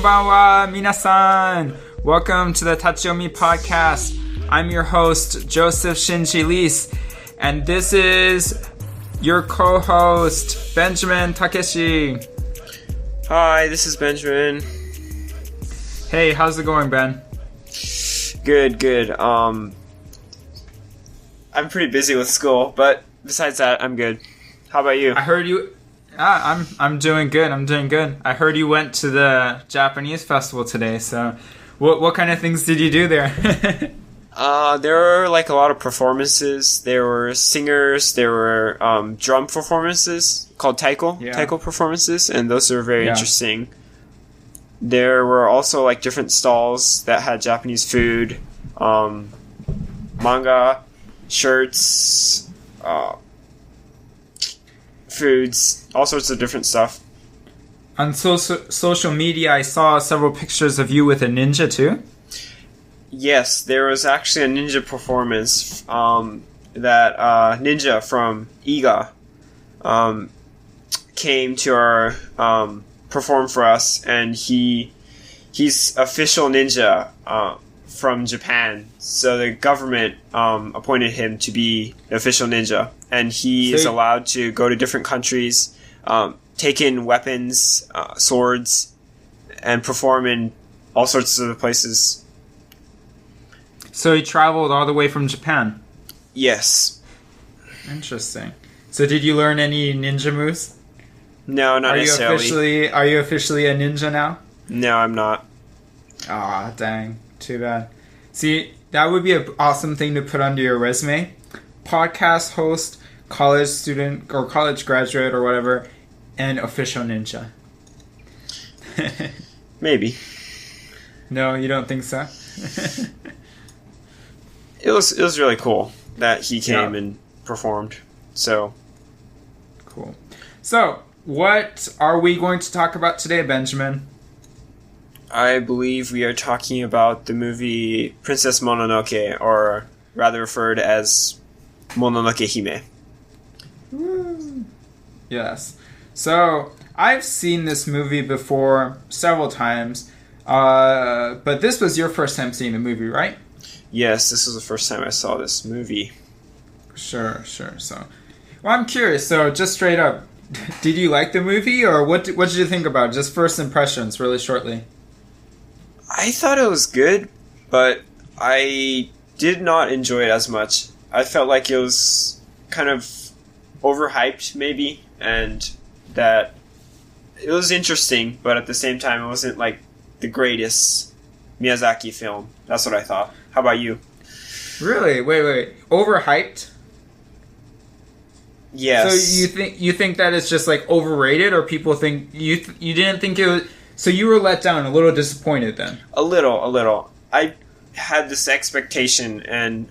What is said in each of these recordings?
Konbanwa, minasan! Welcome to the Tachi Yomi podcast. I'm your host, Joseph Shinji Lis, and this is your co-host, Benjamin Takeshi. Hi, this is Benjamin. Hey, how's it going, Ben? Good. I'm pretty busy with school, but besides that, I'm good. How about you? I heard you... I'm doing good. I heard you went to the Japanese festival today, so what kind of things did you do there? There were like a lot of performances. There were singers. There were drum performances called taiko performances, and those were very interesting. There were also like different stalls that had Japanese food, manga, shirts, foods, all sorts of different stuff. On social media, I saw several pictures of you with a ninja too. Yes, there was actually a ninja performance that ninja from Iga came to our perform for us, and he's official ninja from Japan. So the government appointed him to be the official ninja, and he is allowed to go to different countries, take in weapons, swords, and perform in all sorts of places. So he traveled all the way from Japan? Yes. Interesting. So did you learn any ninja moves? No, not necessarily. Are you officially a ninja now? No, I'm not. Aw, dang. Too bad. See, that would be an awesome thing to put under your resume. Podcast host, college student, or college graduate, or whatever, and official ninja. Maybe. No, you don't think so? It was really cool that he came and performed. So cool. So, what are we going to talk about today, Benjamin? I believe we are talking about the movie Princess Mononoke, or rather referred as Mononoke Hime. Yes. So, I've seen this movie before several times, but this was your first time seeing the movie, right? Yes, this was the first time I saw this movie. Sure. So, well, I'm curious. So, just straight up, did you like the movie, or what did you think about it? Just first impressions, really shortly. I thought it was good, but I did not enjoy it as much. I felt like it was kind of overhyped, maybe, and that it was interesting, but at the same time, it wasn't like the greatest Miyazaki film. That's what I thought. How about you? Really? Wait. Overhyped? Yes. So you think that it's just like overrated, or people think you didn't think it was? So you were let down, a little disappointed then? A little. I had this expectation, and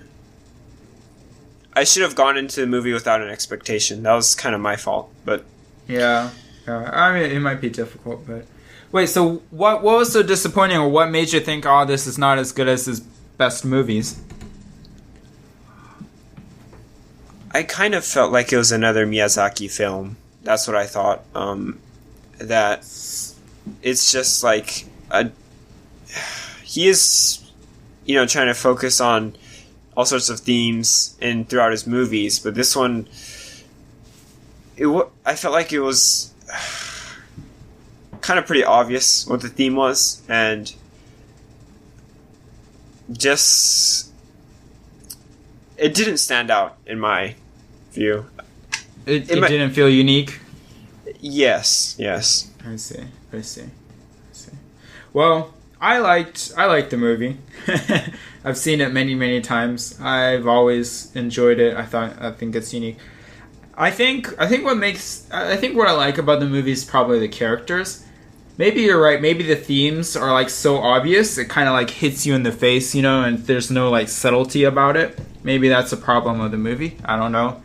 I should have gone into the movie without an expectation. That was kind of my fault, but yeah. I mean, it might be difficult, but wait. So what was so disappointing, or what made you think, "Oh, this is not as good as his best movies"? I kind of felt like it was another Miyazaki film. That's what I thought. That it's just like he is, trying to focus on all sorts of themes throughout his movies, but this one, I felt like it was kind of pretty obvious what the theme was, and just it didn't stand out in my view. It didn't feel unique? Yes. I see. Well, I liked the movie. I've seen it many times. I've always enjoyed it. I think it's unique. I think what I like about the movie is probably the characters. Maybe you're right. Maybe the themes are like so obvious, it kind of like hits you in the face, and there's no like subtlety about it. Maybe that's a problem of the movie. I don't know,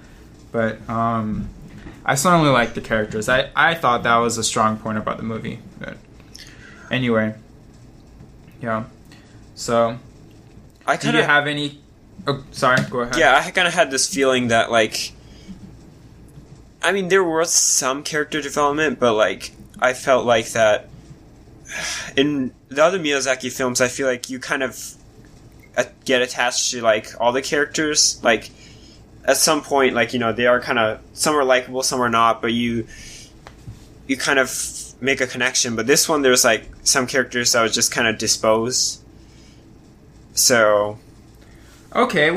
but I certainly like the characters. I thought that was a strong point about the movie. But anyway, yeah. So, did you have any? Oh, sorry. Go ahead. Yeah, I kind of had this feeling that like, I mean, there was some character development, but like, I felt like that in the other Miyazaki films, I feel like you kind of get attached to like all the characters. Like at some point, like they are kind of, some are likable, some are not, but you kind of make a connection. But this one, there's like some characters that was just kind of disposed. So okay,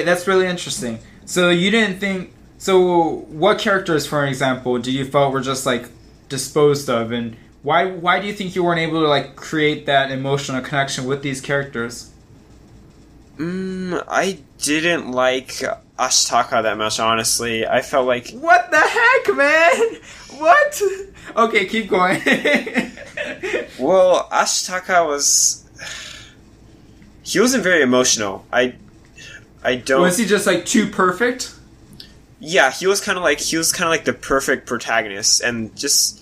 that's really interesting. So you didn't think, so what characters, for example, do you felt were just like disposed of, and why do you think you weren't able to like create that emotional connection with these characters? I didn't like Ashitaka that much, honestly. I felt like... What the heck, man? What? Okay, keep going. Well, Ashitaka was... He wasn't very emotional. I don't... Was he just like too perfect? Yeah, he was kind of like the perfect protagonist, and just...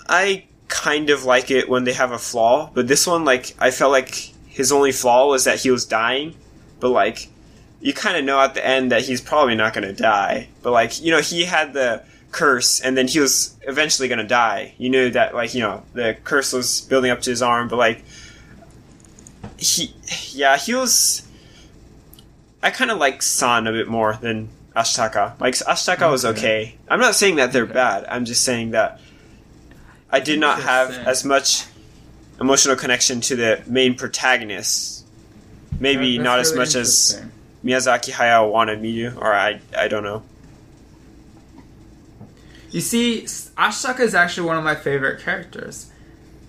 I kind of like it when they have a flaw, but this one, like, I felt like his only flaw was that he was dying, but like, you kind of know at the end that he's probably not going to die. But like, he had the curse, and then he was eventually going to die. You knew that, like, the curse was building up to his arm, but like, he was... I kind of like San a bit more than Ashitaka. Like, Ashitaka was okay. I'm not saying that they're bad. I'm just saying that I did not have as much emotional connection to the main protagonist. Maybe not as much as Miyazaki Hayao wanted me to, or I don't know. You see, Ashitaka is actually one of my favorite characters,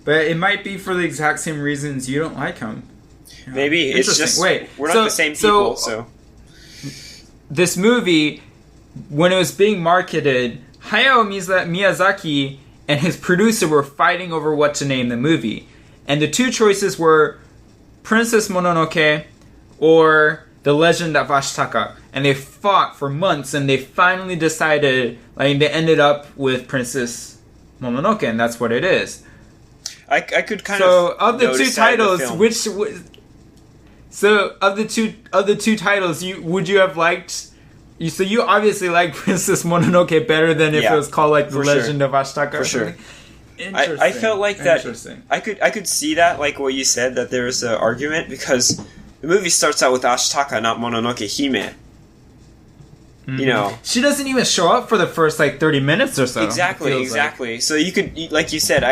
but it might be for the exact same reasons you don't like him. Maybe it's just we're not the same people. So this movie, when it was being marketed, Hayao Miyazaki and his producer were fighting over what to name the movie. And the two choices were Princess Mononoke or The Legend of Ashitaka. And they fought for months, and they finally decided, like, they ended up with Princess Mononoke, and that's what it is. I could kind of the two titles, of the two titles, would you have liked? So you obviously like Princess Mononoke better than if it was called like The Legend of Ashitaka. For sure. I felt like that. I could see that, like what you said, that there was an argument, because the movie starts out with Ashitaka, not Mononoke Hime. Mm-hmm. She doesn't even show up for the first like 30 minutes or so. Exactly. Like. So you could, like you said,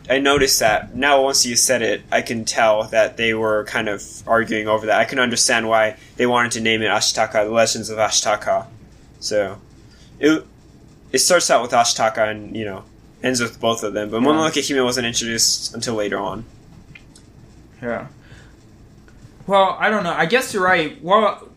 I noticed that. Now once you said it, I can tell that they were kind of arguing over that. I can understand why they wanted to name it Ashitaka, The Legends of Ashitaka. So it starts out with Ashitaka and, ends with both of them. But Mononoke Hime wasn't introduced until later on. Yeah. Well, I don't know. I guess you're right. Well,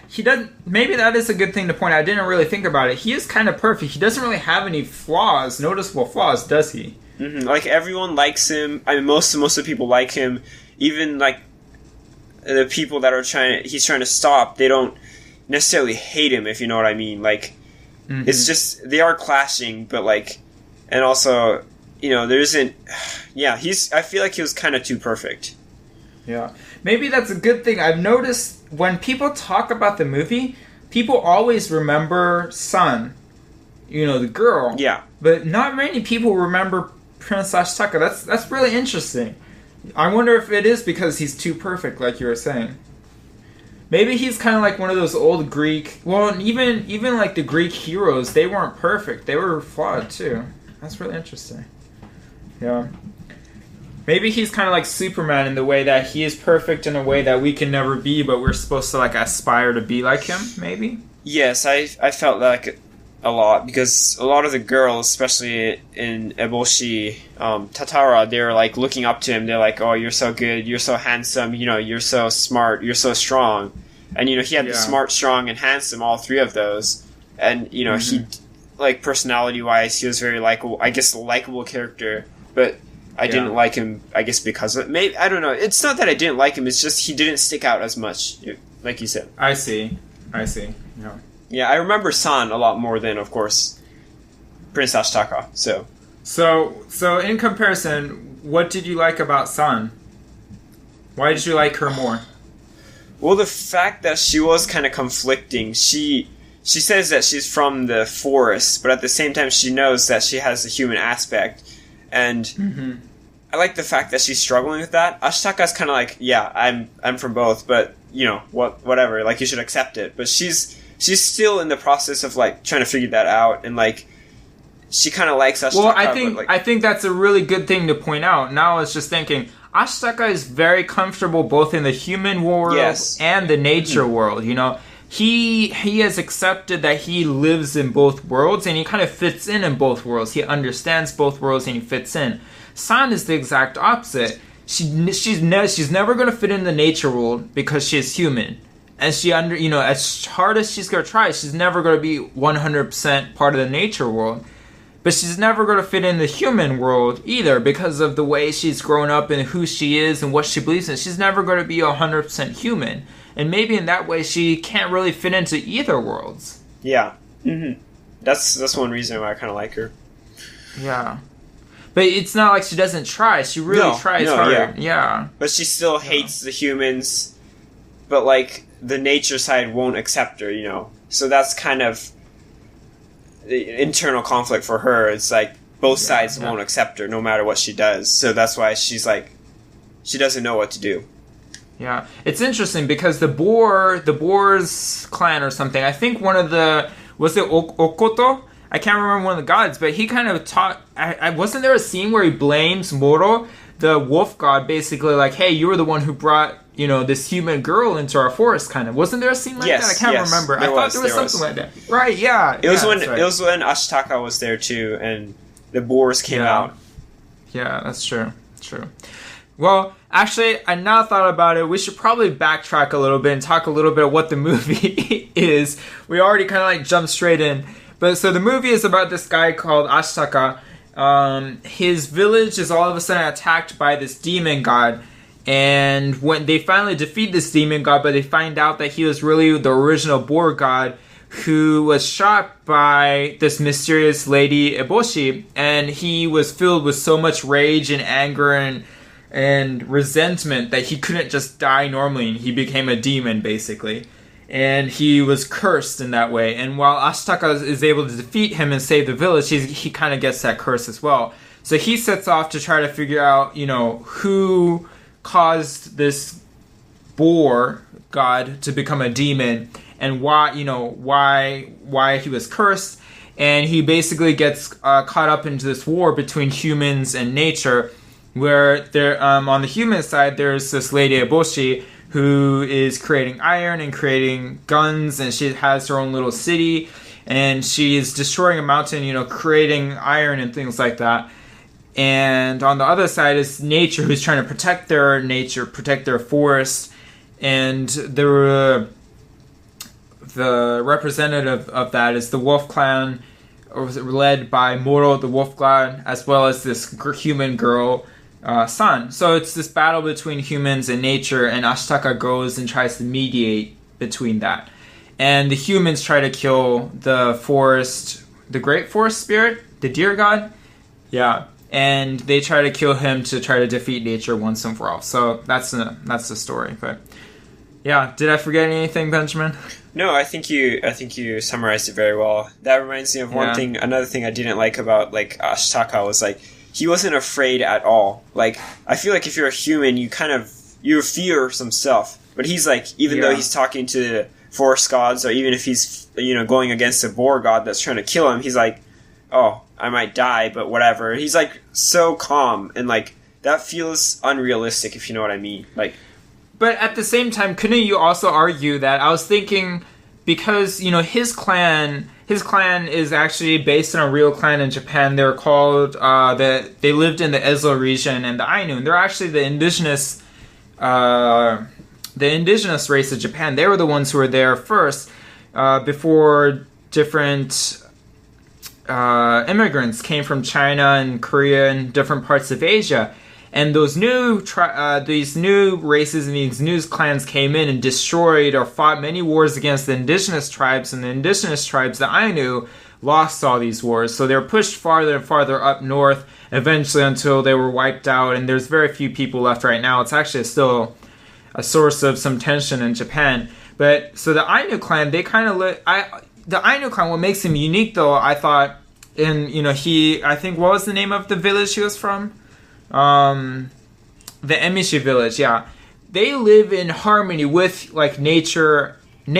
he doesn't. Maybe that is a good thing to point out. I didn't really think about it. He is kind of perfect. He doesn't really have any flaws, noticeable flaws, does he? Mm-hmm. Like, everyone likes him. I mean, most of the people like him. Even like the people that he's trying to stop, they don't necessarily hate him, if you know what I mean. Like, it's just they are clashing, but like, and also, there isn't. Yeah, I feel like he was kind of too perfect. Yeah. Maybe that's a good thing. I've noticed when people talk about the movie, people always remember Sun, the girl. Yeah. But not many people remember Princess Ashitaka. That's really interesting. I wonder if it is because he's too perfect, like you were saying. Maybe he's kind of like one of those old Greek... Well, even like the Greek heroes, they weren't perfect. They were flawed, too. That's really interesting. Yeah. Maybe he's kind of like Superman in the way that he is perfect in a way that we can never be, but we're supposed to like aspire to be like him, maybe? Yes, I felt like a lot, because a lot of the girls, especially in Eboshi, Tatara, they were like looking up to him. They're like, oh, you're so good, you're so handsome, you're so smart, you're so strong. And, he had the smart, strong, and handsome, all three of those. And, he, like, personality-wise, he was very likable, I guess a likable character, but... I didn't like him, I guess, because of it. Maybe, I don't know. It's not that I didn't like him. It's just he didn't stick out as much, like you said. I see. Yeah. Yeah, I remember San a lot more than, of course, Prince Ashitaka. So in comparison, what did you like about San? Why did you like her more? Well, the fact that she was kind of conflicting. She says that she's from the forest, but at the same time she knows that she has a human aspect. And like the fact that she's struggling with that. Ashitaka's kind of like, yeah, I'm from both, but whatever. Like, you should accept it. But she's still in the process of like trying to figure that out, and like she kind of likes Ashitaka. Well, I think that's a really good thing to point out. Now I was just thinking, Ashitaka is very comfortable both in the human world and the nature world. He has accepted that he lives in both worlds, and he kind of fits in both worlds. He understands both worlds, and he fits in. San is the exact opposite. She's never going to fit in the nature world because she's human, and as hard as she's going to try, she's never going to be 100% part of the nature world. But she's never going to fit in the human world either because of the way she's grown up and who she is and what she believes in. She's never going to be 100% human. And maybe in that way she can't really fit into either worlds. Yeah. Mm-hmm. That's one reason why I kind of like her. Yeah. But it's not like she doesn't try. She really tries hard. Yeah. But she still hates the humans. But, like, the nature side won't accept her, So that's kind of the internal conflict for her. It's like both sides won't accept her no matter what she does. So that's why she's like, she doesn't know what to do. Yeah, it's interesting because the Boar's clan or something, I think one of was it Okoto? I can't remember one of the gods, but he kind of taught, wasn't there a scene where he blames Moro, the wolf god, basically like, hey, you were the one who brought, this human girl into our forest, kind of. Wasn't there a scene like that? I can't remember. I thought there was something like that. Right, yeah. It was when Ashitaka was there too, and the boars came out. Yeah, that's true. True. Well, actually, I now thought about it. We should probably backtrack a little bit and talk a little bit of what the movie is. We already kind of like jumped straight in. But so the movie is about this guy called Ashitaka. His village is all of a sudden attacked by this demon god. And when they finally defeat this demon god, but they find out that he was really the original boar god who was shot by this mysterious Lady Eboshi. And he was filled with so much rage and anger and resentment that he couldn't just die normally, and he became a demon, basically. And he was cursed in that way. And while Ashitaka is able to defeat him and save the village, he kind of gets that curse as well. So he sets off to try to figure out, who caused this boar god to become a demon and why he was cursed. And he basically gets caught up into this war between humans and nature, where there on the human side there's this Lady Eboshi who is creating iron and creating guns, and she has her own little city, and she's destroying a mountain, creating iron and things like that. And on the other side is nature, who's trying to protect their nature, protect their forest, and the representative of that is the wolf clan, led by Moro, the wolf god, as well as this human girl, San. So it's this battle between humans and nature, and Ashitaka goes and tries to mediate between that. And the humans try to kill the great forest spirit, the deer god. Yeah. And they try to kill him to try to defeat nature once and for all. So that's the story. But yeah, did I forget anything, Benjamin? No, I think you summarized it very well. That reminds me of one thing. Another thing I didn't like about like Ashitaka was like he wasn't afraid at all. Like I feel like if you're a human, you fear some stuff. But he's like, even though he's talking to forest gods, or even if he's going against a boar god that's trying to kill him, he's like, oh, I might die, but whatever. He's like so calm, and like that feels unrealistic, if you know what I mean. Like, but at the same time, couldn't you also argue that I was thinking because his clan is actually based on a real clan in Japan. They're called they lived in the Ezo region and the Ainu. And they're actually the indigenous race of Japan. They were the ones who were there first before different immigrants came from China and Korea and different parts of Asia, and those these new races and these new clans came in and destroyed or fought many wars against the indigenous tribes, and the indigenous tribes, the Ainu, lost all these wars. So they were pushed farther and farther up north, eventually until they were wiped out, and there's very few people left right now. It's actually still a source of some tension in Japan. But so the Ainu clan, they kind of the Ainu clan, what makes him unique, though, I thought, I think, what was the name of the village he was from? the Emishi village, yeah. They live in harmony with, like, nature. And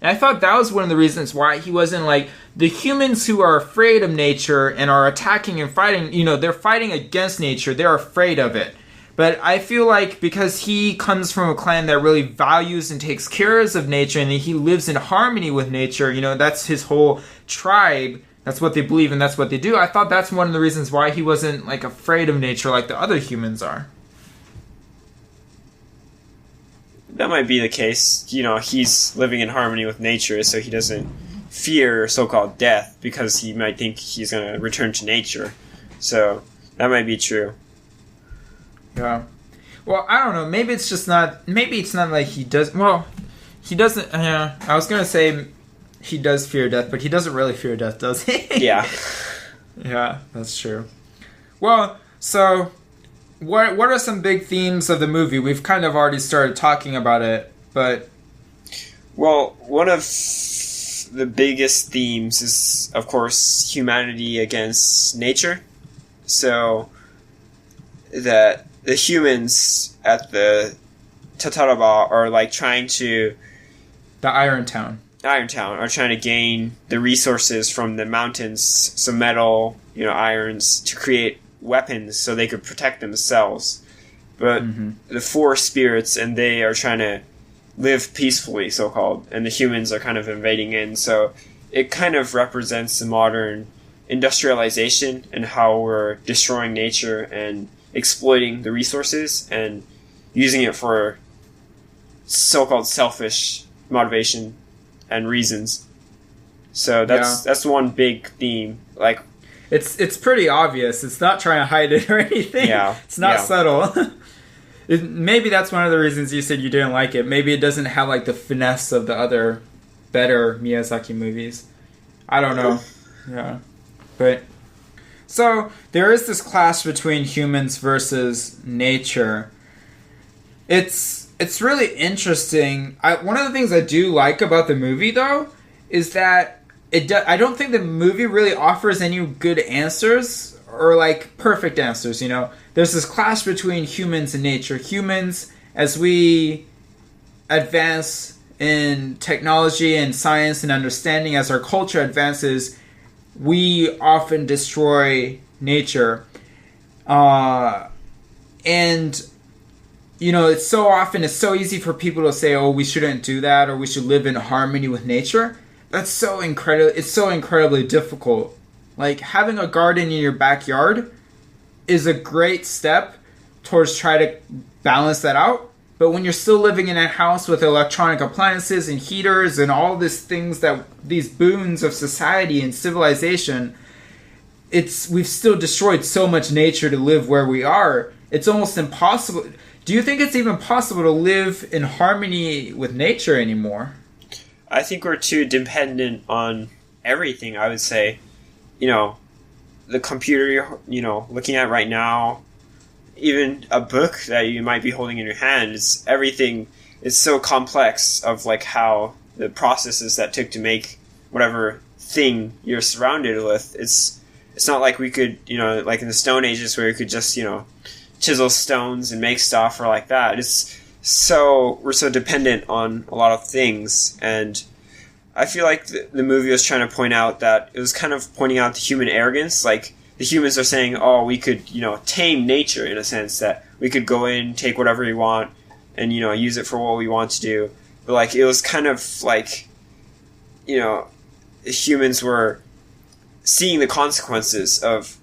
I thought that was one of the reasons why he wasn't, like, the humans who are afraid of nature and are attacking and fighting, you know, they're fighting against nature. They're afraid of it. But I feel like because he comes from a clan that really values and takes care of nature and he lives in harmony with nature, you know, that's his whole tribe. That's what they believe and that's what they do. I thought that's one of the reasons why he wasn't, like, afraid of nature like the other humans are. That might be the case. You know, he's living in harmony with nature, so he doesn't fear so-called death because he might think he's going to return to nature. So that might be true. Yeah. Well, I don't know. Maybe it's just not. Maybe it's not like he does. Well, he doesn't. I was gonna say he does fear death, but he doesn't really fear death, does he? Yeah. Yeah, that's true. Well, so what are some big themes of the movie? We've kind of already started talking about it, but well, one of the biggest themes is, of course, humanity against nature. So that the humans at the Tataraba are, like, trying to... The Irontown are trying to gain the resources from the mountains, some metal, you know, irons, to create weapons so they could protect themselves. But the forest spirits and they are trying to live peacefully, so-called, and the humans are kind of invading in. So it kind of represents the modern industrialization and how we're destroying nature and exploiting the resources and using it for so-called selfish motivation and reasons. So that's one big theme. Like, it's pretty obvious. It's not trying to hide it or anything. Yeah, it's not subtle. Maybe that's one of the reasons you said you didn't like it. Maybe it doesn't have, like, the finesse of the other better Miyazaki movies. I don't know. Yeah, but. So, there is this clash between humans versus nature. It's really interesting. One of the things I do like about the movie, though, is that I don't think the movie really offers any good answers or, like, perfect answers, you know? There's this clash between humans and nature. Humans, as we advance in technology and science and understanding, as our culture advances, we often destroy nature. And, you know, it's so easy for people to say, oh, we shouldn't do that, or we should live in harmony with nature. It's so incredibly difficult. Like, having a garden in your backyard is a great step towards try to balance that out. But when you're still living in a house with electronic appliances and heaters and all these things these boons of society and civilization, we've still destroyed so much nature to live where we are. It's almost impossible. Do you think it's even possible to live in harmony with nature anymore? I think we're too dependent on everything, I would say. You know, the computer you're, you know, looking at right now, even a book that you might be holding in your hand, everything is so complex of, like, how the processes that took to make whatever thing you're surrounded with. It's not like we could, you know, like in the Stone Ages where you could just, you know, chisel stones and make stuff or like that. We're so dependent on a lot of things, and I feel like the movie was trying to point out that it was kind of pointing out the human arrogance. Like, the humans are saying, oh, we could, you know, tame nature in a sense, that we could go in, take whatever we want, and, you know, use it for what we want to do. But, like, it was kind of like, you know, humans were seeing the consequences of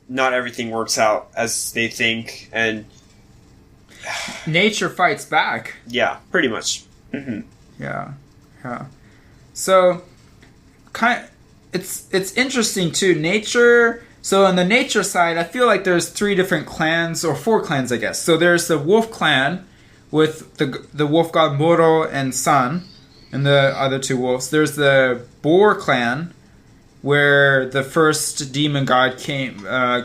not everything works out as they think, and nature fights back. Yeah, pretty much. Mm-hmm. Yeah. So, it's interesting too. Nature. So on the nature side, I feel like there's 3 different clans, or 4 clans, I guess. So there's the wolf clan with the wolf god Moro and San, and the other 2 wolves. There's the boar clan, where the first demon god came from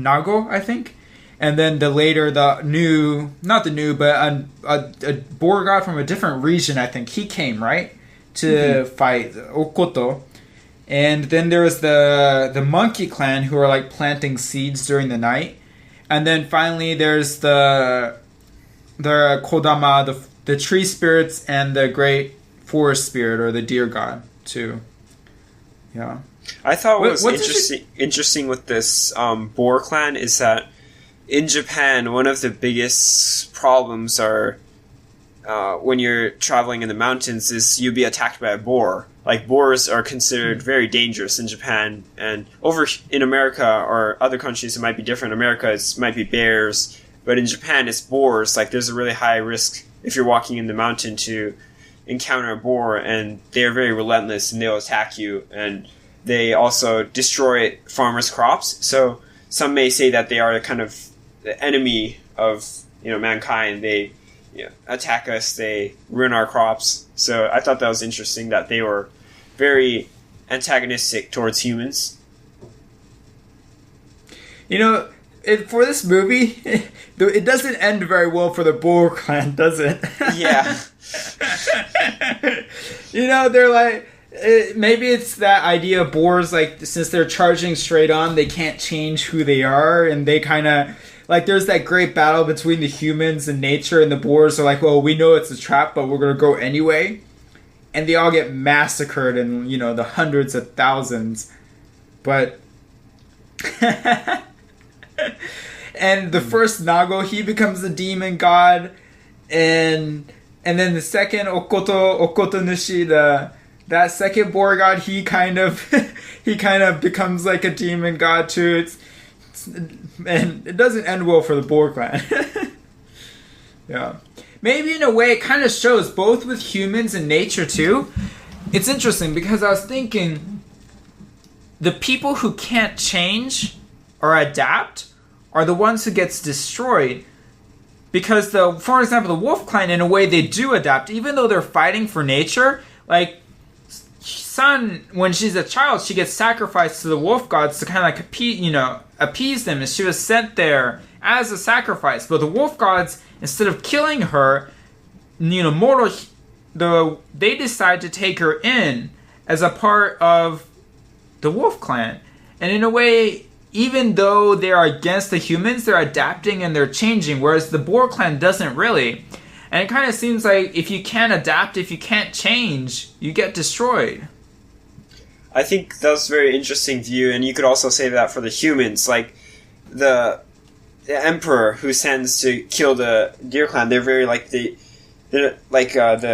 Nago, I think. And then a boar god from a different region, I think. He came, right? To fight Okoto. And then there was the monkey clan, who are, like, planting seeds during the night. And then finally, there's the Kodama, the tree spirits, and the great forest spirit, or the deer god, too. Yeah. I thought what was interesting with this boar clan is that in Japan, one of the biggest problems are when you're traveling in the mountains is you'll be attacked by a boar. Like, boars are considered very dangerous in Japan, and over in America or other countries it might be different. America it might be bears, but in Japan it's boars. Like, there's a really high risk if you're walking in the mountain to encounter a boar, and they're very relentless and they'll attack you, and they also destroy farmers' crops. So some may say that they are kind of the enemy of mankind. They attack us, they ruin our crops. So I thought that was interesting that they were very antagonistic towards humans. For this movie, it doesn't end very well for the boar clan, does it? Yeah. They're like, maybe it's that idea of boars, like, since they're charging straight on, they can't change who they are, and they kind of, like, there's that great battle between the humans and nature, and the boars are like, well, we know it's a trap, but we're going to go anyway. And they all get massacred in, the hundreds of thousands. But... and the first Nago, he becomes the demon god. And then the second Okoto Nushi, that second boar god, he kind of becomes like a demon god too. And it doesn't end well for the boar clan. Yeah. Maybe in a way it kind of shows both with humans and nature too. It's interesting because I was thinking the people who can't change or adapt are the ones who gets destroyed. Because for example, the wolf clan, in a way, they do adapt, even though they're fighting for nature. Like, Sun, when she's a child, she gets sacrificed to the wolf gods to kind of like appease them, and she was sent there as a sacrifice. But the wolf gods, instead of killing her, they decide to take her in as a part of the wolf clan. And in a way, even though they're against the humans, they're adapting and they're changing, whereas the boar clan doesn't really. And it kind of seems like if you can't adapt, if you can't change, you get destroyed. I think that was a very interesting view, and you could also say that for the humans. Like, the emperor who sends to kill the deer clan, they're very like the Jirobo,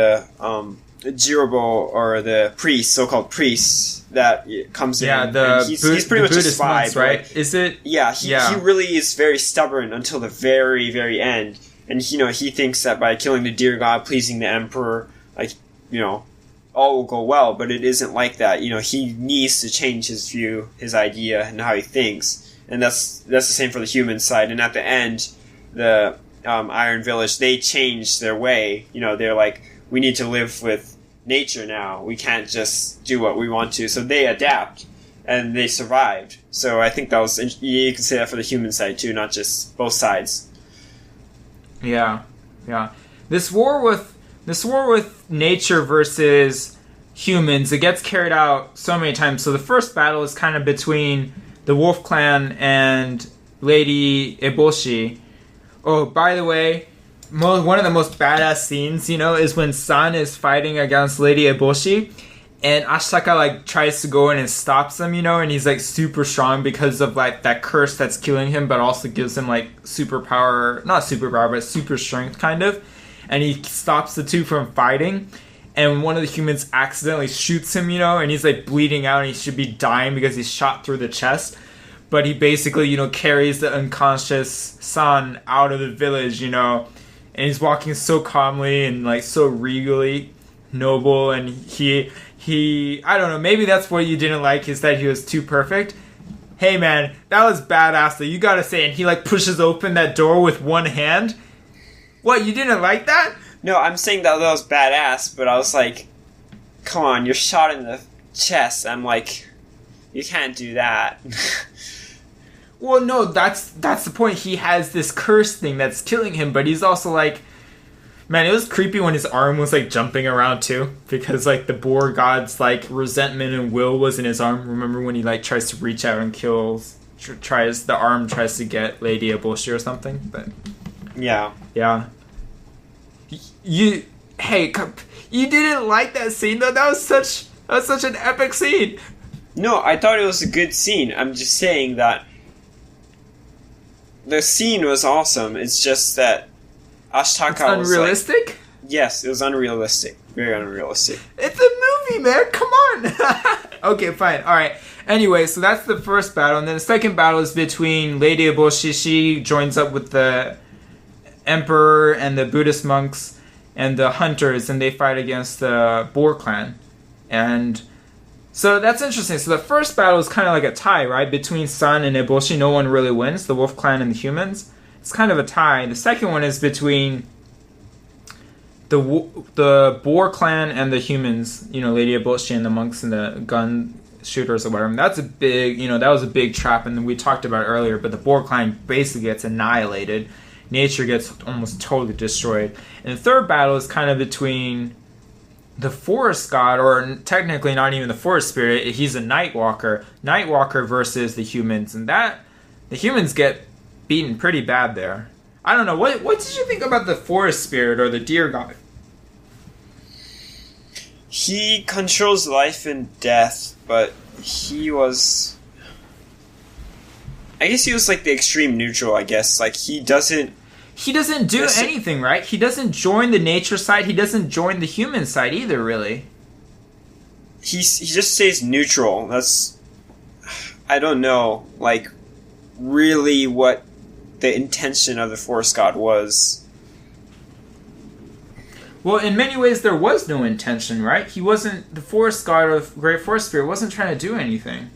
or the priest, so-called priests that comes in. Yeah, he's pretty much a spy, monks, right? Is it? Yeah, he really is very stubborn until the very, very end. And, he thinks that by killing the deer god, pleasing the emperor, all will go well, but it isn't like that. He needs to change his view, his idea, and how he thinks. And that's the same for the human side. And at the end, the Iron Village, they change their way. They're like, we need to live with nature now. We can't just do what we want to. So they adapt, and they survived. So I think that was, you can say that for the human side too, not just both sides. Yeah. This war with nature versus humans, it gets carried out so many times. So the first battle is kind of between the Wolf Clan and Lady Eboshi. Oh, by the way, one of the most badass scenes, is when Sun is fighting against Lady Eboshi, and Ashitaka tries to go in and stops him, and he's super strong because of that curse that's killing him, but also gives him not superpower, but super strength kind of. And he stops the two from fighting, and one of the humans accidentally shoots him, and he's bleeding out, and he should be dying because he's shot through the chest. But he basically, carries the unconscious Sun out of the village, and he's walking so calmly and so regally noble, and he I don't know, maybe that's what you didn't like, is that he was too perfect. Hey man, that was badass though, you gotta say. And he pushes open that door with one hand. What, you didn't like that? No, I'm saying that was badass, but I was like, come on, you're shot in the chest. I'm like, you can't do that. Well, no, that's the point. He has this curse thing that's killing him, but he's also man, it was creepy when his arm was jumping around too, because the boar god's resentment and will was in his arm. Remember when he tries to reach out and kills the arm tries to get Lady Eboshi or something. But Yeah. You didn't like that scene though. That was such an epic scene. No, I thought it was a good scene. I'm just saying that the scene was awesome. It's just that Ashitaka was unrealistic? Yes, it was unrealistic. Very unrealistic. It's a movie, man. Come on. Okay, fine. All right. Anyway, so that's the first battle. And then the second battle is between Lady Eboshi. She joins up with the Emperor and the Buddhist monks and the hunters, and they fight against the Boar clan. And so that's interesting. So the first battle is kind of like a tie, right? Between Sun and Eboshi. No one really wins, the Wolf clan and the humans. It's kind of a tie. The second one is between the Boar clan and the humans, Lady Eboshi and the monks and the gun shooters or whatever. And that's a big, that was a big trap, and we talked about it earlier, but the Boar clan basically gets annihilated. Nature gets almost totally destroyed. And the third battle is kind of between the forest god, or technically not even the forest spirit, he's a Nightwalker versus the humans, and that the humans get beaten pretty bad there. I don't know, what did you think about the forest spirit or the deer god? He controls life and death, but he was... I guess he was like the extreme neutral, I guess. Like, he doesn't do anything, right? He doesn't join the nature side. He doesn't join the human side either, really. He just stays neutral. That's... I don't know, like, really what the intention of the forest god was. Well, in many ways, there was no intention, right? He wasn't... The forest god of Great Forest Spirit wasn't trying to do anything.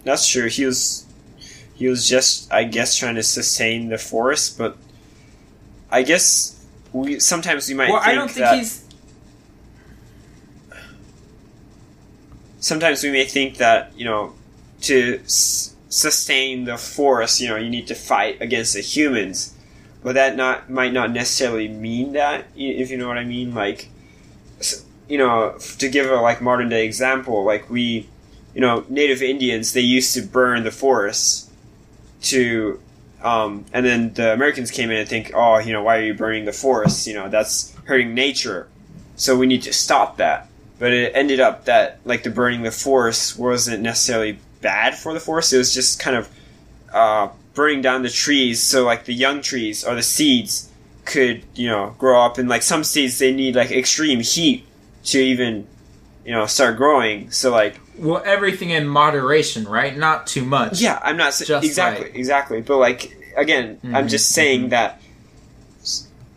That's true. He was just, I guess, trying to sustain the forest, but I guess sometimes we might think that... Well, I don't think he's... Sometimes we may think that, to sustain the forest, you need to fight against the humans. But that might not necessarily mean that, if you know what I mean. Like, to give a, modern day example, Native Indians, they used to burn the forests to, and then the Americans came in and think, why are you burning the forests? That's hurting nature. So we need to stop that. But it ended up that, the burning the forest wasn't necessarily bad for the forest. It was just kind of, burning down the trees so the young trees or the seeds could grow up, and some seeds they need extreme heat to even start growing. So well, everything in moderation, right? Not too much. Yeah, I'm not saying exactly, but again, I'm just saying that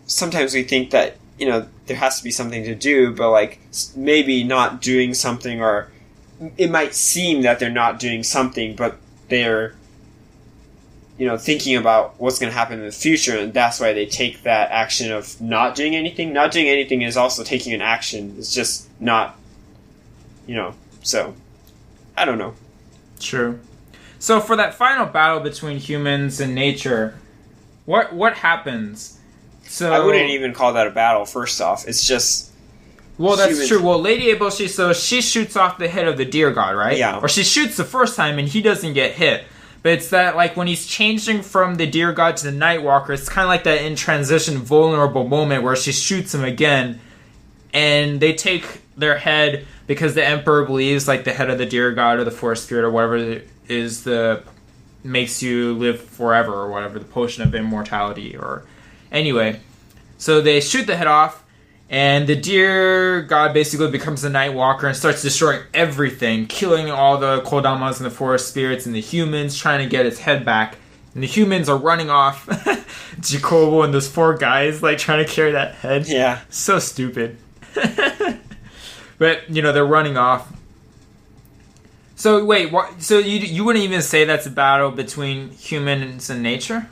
sometimes we think that there has to be something to do, but maybe not doing something, or it might seem that they're not doing something, but they're thinking about what's going to happen in the future, and that's why they take that action of not doing anything. Not doing anything is also taking an action. It's just not, so, I don't know. True. So for that final battle between humans and nature, what happens? So I wouldn't even call that a battle, first off. It's just... Well, that's true. Well, Lady Eboshi, so she shoots off the head of the deer god, right? Yeah. Or she shoots the first time and he doesn't get hit. But it's that, when he's changing from the deer god to the Nightwalker, it's kind of like that in transition vulnerable moment where she shoots him again, and they take their head because the Emperor believes, the head of the deer god or the forest spirit or whatever it is makes you live forever or whatever, the potion of immortality or... Anyway, so they shoot the head off, and the deer god basically becomes the Nightwalker and starts destroying everything, killing all the Kodamas and the forest spirits and the humans, trying to get its head back. And the humans are running off. Jacobo and those 4 guys, trying to carry that head. Yeah. So stupid. But, they're running off. So, wait, so you wouldn't even say that's a battle between humans and nature?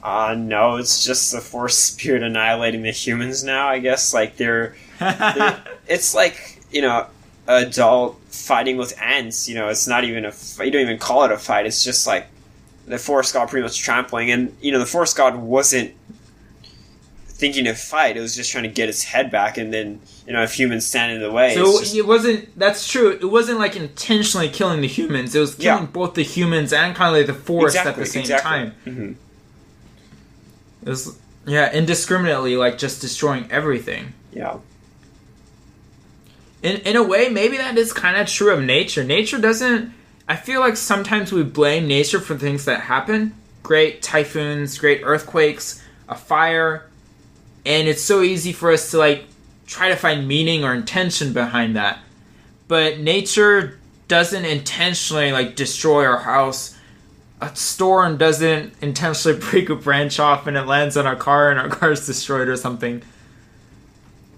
No, it's just the force spirit annihilating the humans now, I guess. They're it's adult fighting with ants, it's not even you don't even call it a fight, it's just the forest god pretty much trampling, and, the forest god wasn't thinking to fight. It was just trying to get its head back, and then, if humans stand in the way. So it wasn't. That's true. It wasn't like intentionally killing the humans. It was killing both the humans and kind of like the forest at the same time. Mm-hmm. It was indiscriminately, like just destroying everything. Yeah. In a way, maybe that is kind of true of nature. Nature doesn't. I feel like sometimes we blame nature for things that happen. Great typhoons, great earthquakes, a fire. And it's so easy for us to like try to find meaning or intention behind that. But nature doesn't intentionally like destroy our house. A storm doesn't intentionally break a branch off and it lands on our car and our car is destroyed or something.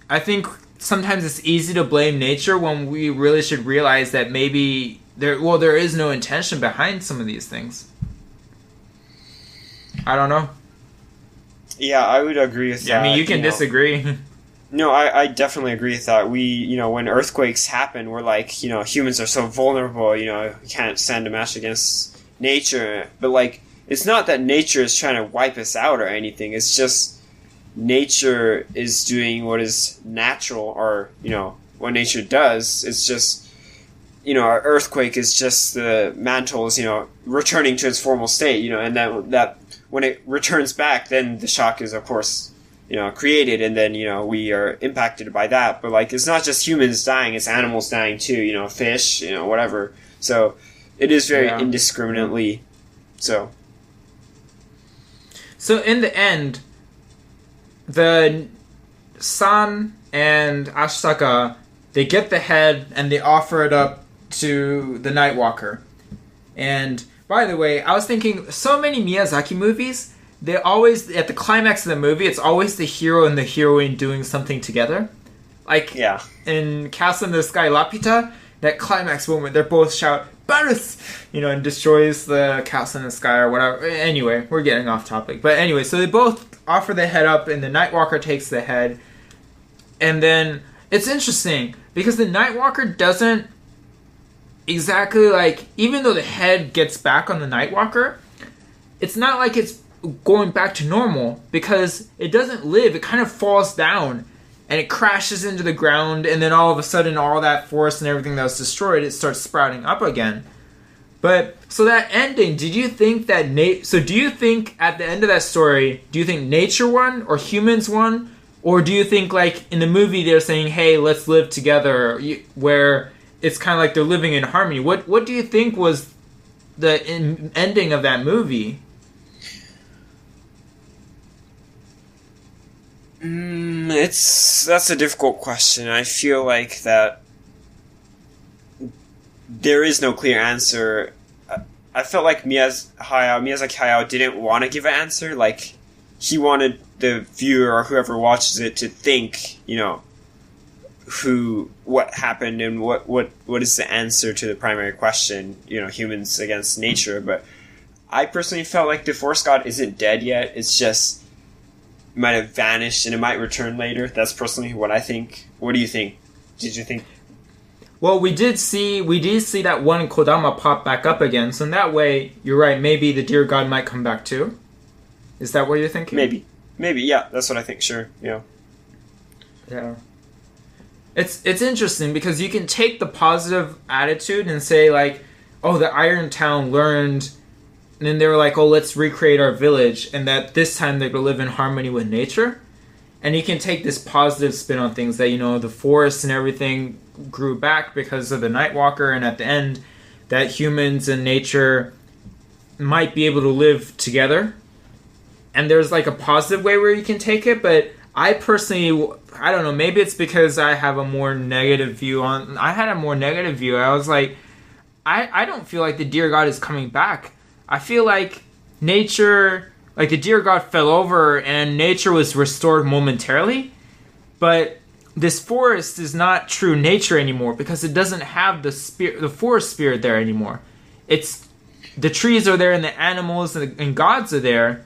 I think sometimes it's easy to blame nature when we really should realize that maybe there is no intention behind some of these things. I don't know. Yeah, I would agree with that. Yeah, I mean, you can disagree. No, I definitely agree with that. We, when earthquakes happen, we're like, humans are so vulnerable, we can't stand a match against nature. But, like, it's not that nature is trying to wipe us out or anything. It's just nature is doing what is natural or, what nature does. It's just, an earthquake is just the mantles, returning to its formal state, and that when it returns back, then the shock is, of course, created, and then, we are impacted by that. But, like, it's not just humans dying, it's animals dying too, fish, whatever. So, it is very indiscriminately so. So, in the end, the San and Ashitaka, they get the head and they offer it up to the Nightwalker. And by the way, I was thinking, so many Miyazaki movies, they always, at the climax of the movie, it's always the hero and the heroine doing something together. Like, in Castle in the Sky Lapita, that climax moment, they're both shout, Barus! And destroys the castle in the sky or whatever. Anyway, we're getting off topic. But anyway, so they both offer the head up, and the Nightwalker takes the head. And then, it's interesting, because the Nightwalker doesn't exactly, like, even though the head gets back on the Nightwalker, it's not like it's going back to normal, because it doesn't live. It kind of falls down, and it crashes into the ground, and then all of a sudden, all that forest and everything that was destroyed, it starts sprouting up again. But, so that ending, did you think that, do you think at the end of that story, do you think nature won, or humans won? Or do you think, like, in the movie, they're saying, hey, let's live together, where it's kind of like they're living in harmony? What do you think was the ending of that movie? That's a difficult question. I feel like that there is no clear answer. I felt like Miyazaki Hayao didn't want to give an answer. Like, he wanted the viewer or whoever watches it to think, what happened and what is the answer to the primary question, humans against nature. But I personally felt like the Forest God isn't dead yet. It's just might have vanished and it might return later. That's personally what I think. What do you think? Did you think? Well, we did see that one Kodama pop back up again. So in that way, you're right. Maybe the deer god might come back too. Is that what you're thinking? Maybe. Yeah, that's what I think. Sure. Yeah. Yeah. It's interesting because you can take the positive attitude and say like, oh, the Iron Town learned. And then they were like, oh, let's recreate our village. And that this time they're going to live in harmony with nature. And you can take this positive spin on things that, the forest and everything grew back because of the Nightwalker. And at the end, that humans and nature might be able to live together. And there's like a positive way where you can take it. But I personally, I don't know, maybe it's because I have a more negative view on... I had a more negative view. I was like, I don't feel like the deer god is coming back. I feel like nature, like the deer god fell over and nature was restored momentarily, but this forest is not true nature anymore because it doesn't have the forest spirit there anymore. It's the trees are there and the animals and gods are there,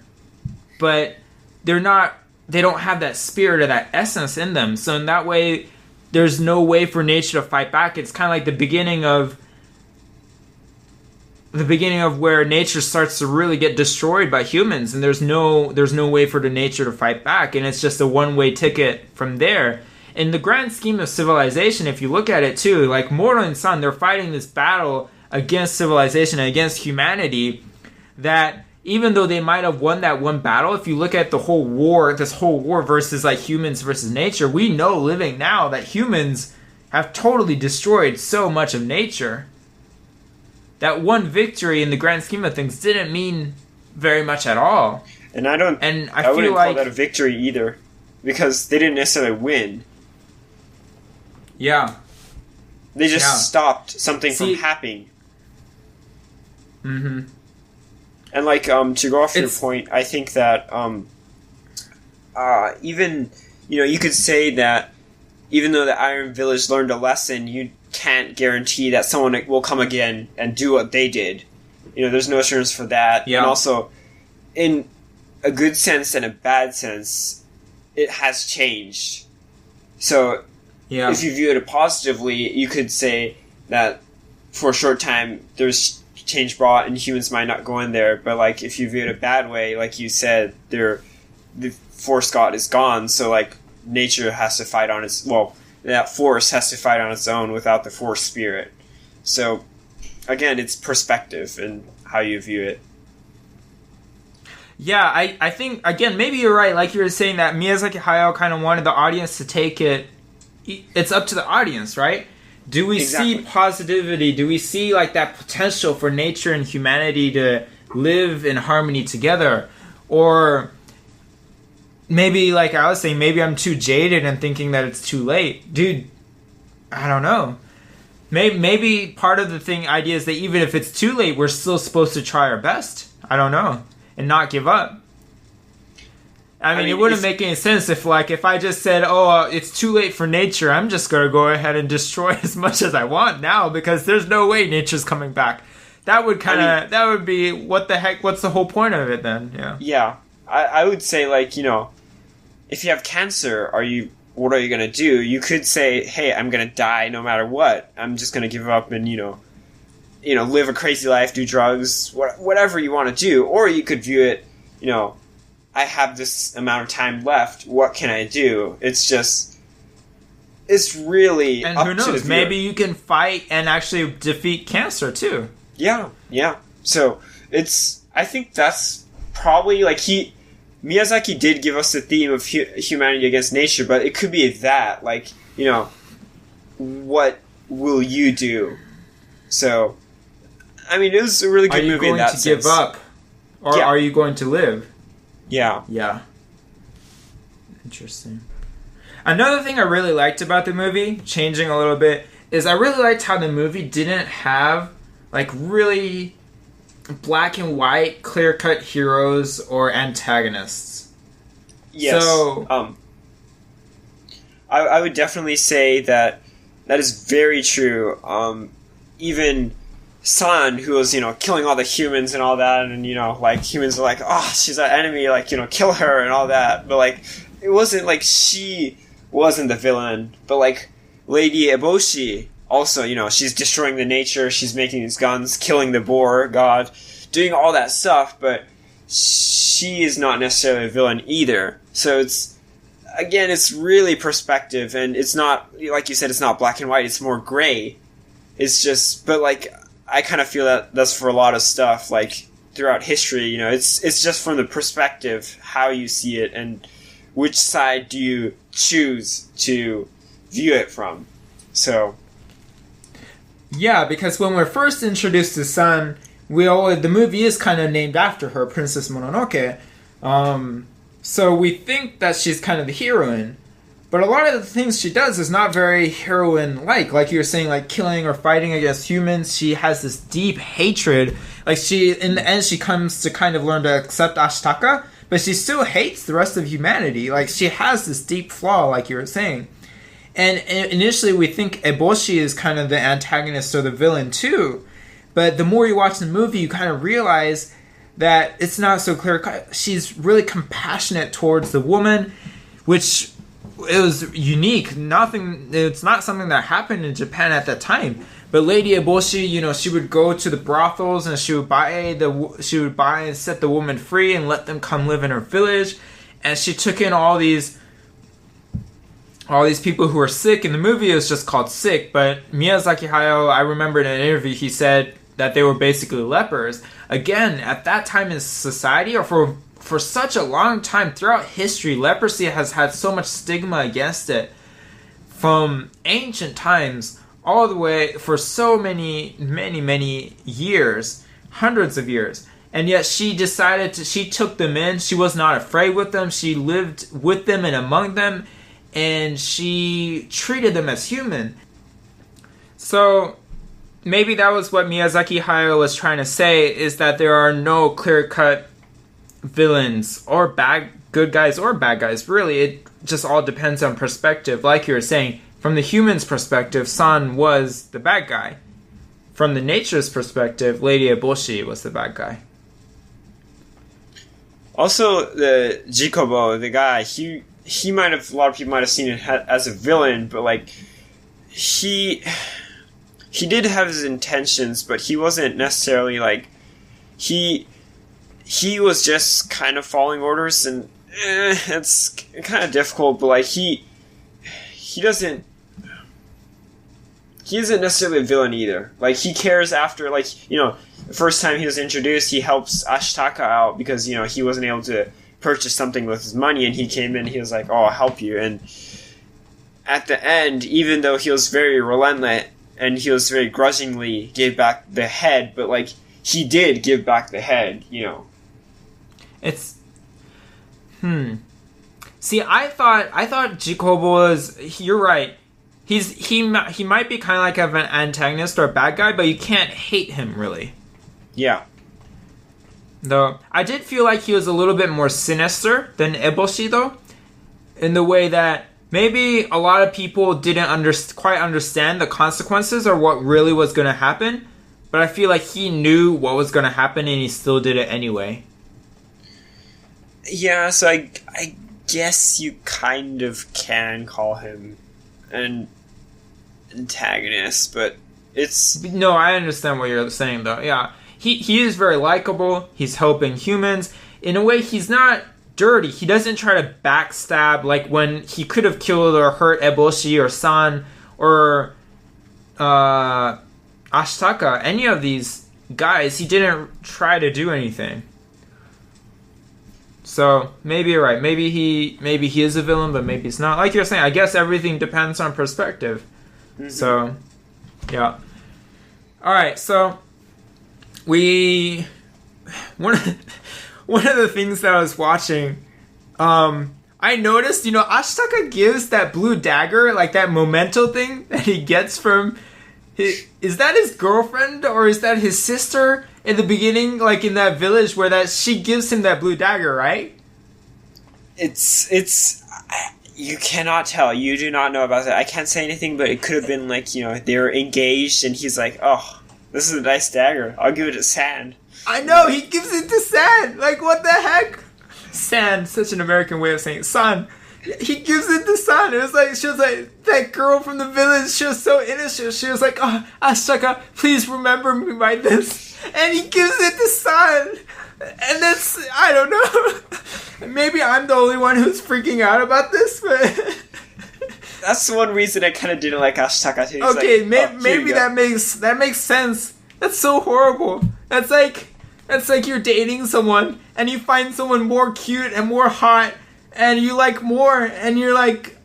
but they don't have that spirit or that essence in them. So in that way, there's no way for nature to fight back. It's kind of like the beginning of the beginning of where nature starts to really get destroyed by humans, and there's no way for the nature to fight back, and it's just a one-way ticket from there. In the grand scheme of civilization, if you look at it too, like Moro and Sun, they're fighting this battle against civilization and against humanity, that even though they might have won that one battle, if you look at this whole war versus like humans versus nature, we know living now that humans have totally destroyed so much of nature. That one victory in the grand scheme of things didn't mean very much at all. And I wouldn't call that a victory either, because they didn't necessarily win. Yeah. They just stopped something from happening. Mm-hmm. And like to go off your point, I think that even you could say that even though the Iron Village learned a lesson, you can't guarantee that someone will come again and do what they did. There's no assurance for that. Yeah. And also, in a good sense and a bad sense, it has changed. So, if you view it positively, you could say that for a short time there's change brought and humans might not go in there. But like if you view it a bad way, like you said, the force god is gone. So like nature has to fight on that force has to fight on its own without the force spirit. So, again, it's perspective and how you view it. Yeah, I think, again, maybe you're right. Like you were saying that Miyazaki Hayao kind of wanted the audience to take it. It's up to the audience, right? Do we see positivity? Do we see like that potential for nature and humanity to live in harmony together? Or maybe, like I was saying, maybe I'm too jaded and thinking that it's too late. Dude, I don't know. Maybe part of the idea is that even if it's too late, we're still supposed to try our best. I don't know. And not give up. I mean, it wouldn't make any sense if I just said, it's too late for nature, I'm just going to go ahead and destroy as much as I want now because there's no way nature's coming back. That would that would be, what the heck, what's the whole point of it then? Yeah. Yeah. I would say, if you have cancer, what are you going to do? You could say, hey, I'm going to die no matter what. I'm just going to give up and, live a crazy life, do drugs, whatever you want to do. Or you could view it, I have this amount of time left. What can I do? It's really and up who knows? to the viewer. Maybe you can fight and actually defeat cancer too. Yeah. So I think that's probably Miyazaki did give us the theme of humanity against nature, but it could be that, what will you do? So, I mean, it was a really good movie in that sense. Are you going to give up? Or are you going to live? Yeah. Yeah. Interesting. Another thing I really liked about the movie, changing a little bit, is I really liked how the movie didn't have, really black and white, clear-cut heroes or antagonists. Yes. So, I would definitely say that is very true. Even Sun, who was, killing all the humans and all that, and, humans are like, oh, she's our enemy, kill her and all that. But, it wasn't she wasn't the villain. But, Lady Eboshi, also, she's destroying the nature, she's making these guns, killing the boar god, doing all that stuff, but she is not necessarily a villain either. So it's really perspective, and it's not, like you said, it's not black and white, it's more gray. It's just, but I kind of feel that that's for a lot of stuff, throughout history, it's just from the perspective, how you see it, and which side do you choose to view it from. So. Yeah, because when we're first introduced to Sun, the movie is kind of named after her, Princess Mononoke. So we think that she's kind of the heroine. But a lot of the things she does is not very heroine-like. Like you were saying, killing or fighting against humans. She has this deep hatred. In the end, she comes to kind of learn to accept Ashitaka, but she still hates the rest of humanity. She has this deep flaw, like you were saying. And initially, we think Eboshi is kind of the antagonist or the villain, too. But the more you watch the movie, you kind of realize that it's not so clear. She's really compassionate towards the woman, which... it was unique. It's not something that happened in Japan at that time. But Lady Eboshi, she would go to the brothels and she would buy and set the woman free and let them come live in her village. And she took in all these people who were sick. In the movie, it was just called Sick. But Miyazaki Hayao, I remember in an interview, he said that they were basically lepers. Again, at that time in society, or for such a long time throughout history, leprosy has had so much stigma against it. From ancient times all the way for so many years, hundreds of years. And yet she took them in. She was not afraid with them. She lived with them and among them. And she treated them as human. So maybe that was what Miyazaki Hayao was trying to say, is that there are no clear-cut villains or good guys or bad guys. Really, it just all depends on perspective. Like you were saying, from the human's perspective, San was the bad guy. From the nature's perspective, Lady Eboshi was the bad guy. Also, the Jikobo, the guy, he might have, a lot of people might have seen it as a villain, but like, he did have his intentions, but he wasn't necessarily like, he was just kind of following orders, and it's kind of difficult, but like, he isn't necessarily a villain either. Like, he cares after, like, the first time he was introduced, he helps Ashitaka out because, he wasn't able to purchase something with his money, and he came in, he was like, oh, I'll help you. And at the end, even though he was very relentless and he was very grudgingly gave back the head, but like, he did give back the head, It's See, I thought Jikobo was, you're right. He might be kind of like an antagonist or a bad guy, but you can't hate him really. Yeah. Though I did feel like he was a little bit more sinister than Eboshi, though, in the way that maybe a lot of people didn't quite understand the consequences or what really was going to happen, but I feel like he knew what was going to happen and he still did it anyway. Yeah, so I guess you kind of can call him an antagonist, but it's... No, I understand what you're saying, though. Yeah, he is very likable. He's helping humans. In a way, he's not dirty. He doesn't try to backstab, like when he could have killed or hurt Eboshi or San or Ashitaka. Any of these guys, he didn't try to do anything. So maybe you're right. Maybe he is a villain, but maybe he's not. Like you're saying, I guess everything depends on perspective. Mm-hmm. So, yeah. All right. So one of the things that I was watching, I noticed, Ashitaka gives that blue dagger, like that memento thing that he gets from is that his girlfriend or is that his sister? In the beginning, like in that village where she gives him that blue dagger, right? It's you cannot tell. You do not know about that. I can't say anything, but it could have been like, they were engaged and he's like, oh, this is a nice dagger. I'll give it to Sand. I know, he gives it to Sand. Like, what the heck? Sand, such an American way of saying San. He gives it to San. It was like, she was like, that girl from the village, she was so innocent. She was like, oh, Ashitaka, please remember me by this. And he gives it to San. And that's, I don't know. Maybe I'm the only one who's freaking out about this, but... That's one reason I kind of didn't like Ashitaka too. Okay, like, maybe that makes sense. That's so horrible. That's like you're dating someone, and you find someone more cute and more hot, and you like more, and you're like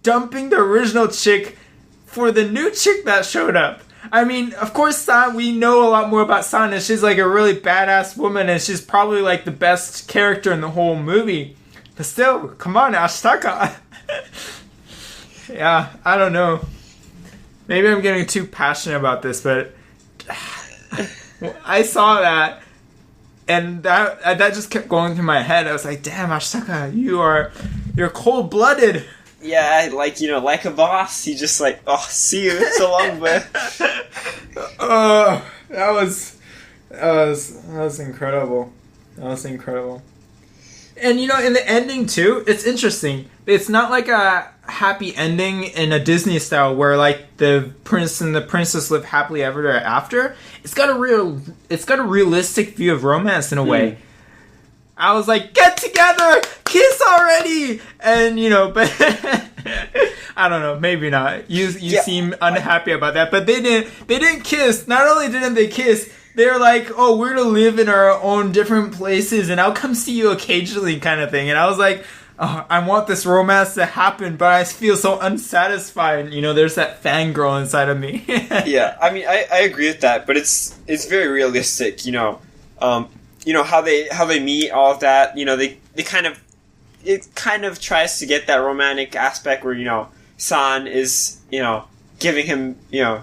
dumping the original chick for the new chick that showed up. I mean, of course, San, we know a lot more about San, and she's like a really badass woman, and she's probably like the best character in the whole movie. But still, come on, Ashitaka. Yeah, I don't know. Maybe I'm getting too passionate about this, but I saw that, and that just kept going through my head. I was like, damn, Ashitaka, you're cold-blooded. Yeah, like a boss. He just like, oh, see you so long, man. Oh, that was incredible. That was incredible. And in the ending too, it's interesting. It's not like a happy ending in a Disney style where like the prince and the princess live happily ever after. It's got a realistic view of romance in a way. I was like, get together, kiss already, and but I don't know, maybe not. You seem unhappy about that, but they didn't kiss. Not only didn't they kiss, they're like, oh, we're gonna live in our own different places, and I'll come see you occasionally, kind of thing. And I was like, oh, I want this romance to happen, but I feel so unsatisfied. There's that fangirl inside of me. Yeah, I mean, I agree with that, but it's very realistic. How they meet, all of that. They kind of tries to get that romantic aspect where San is giving him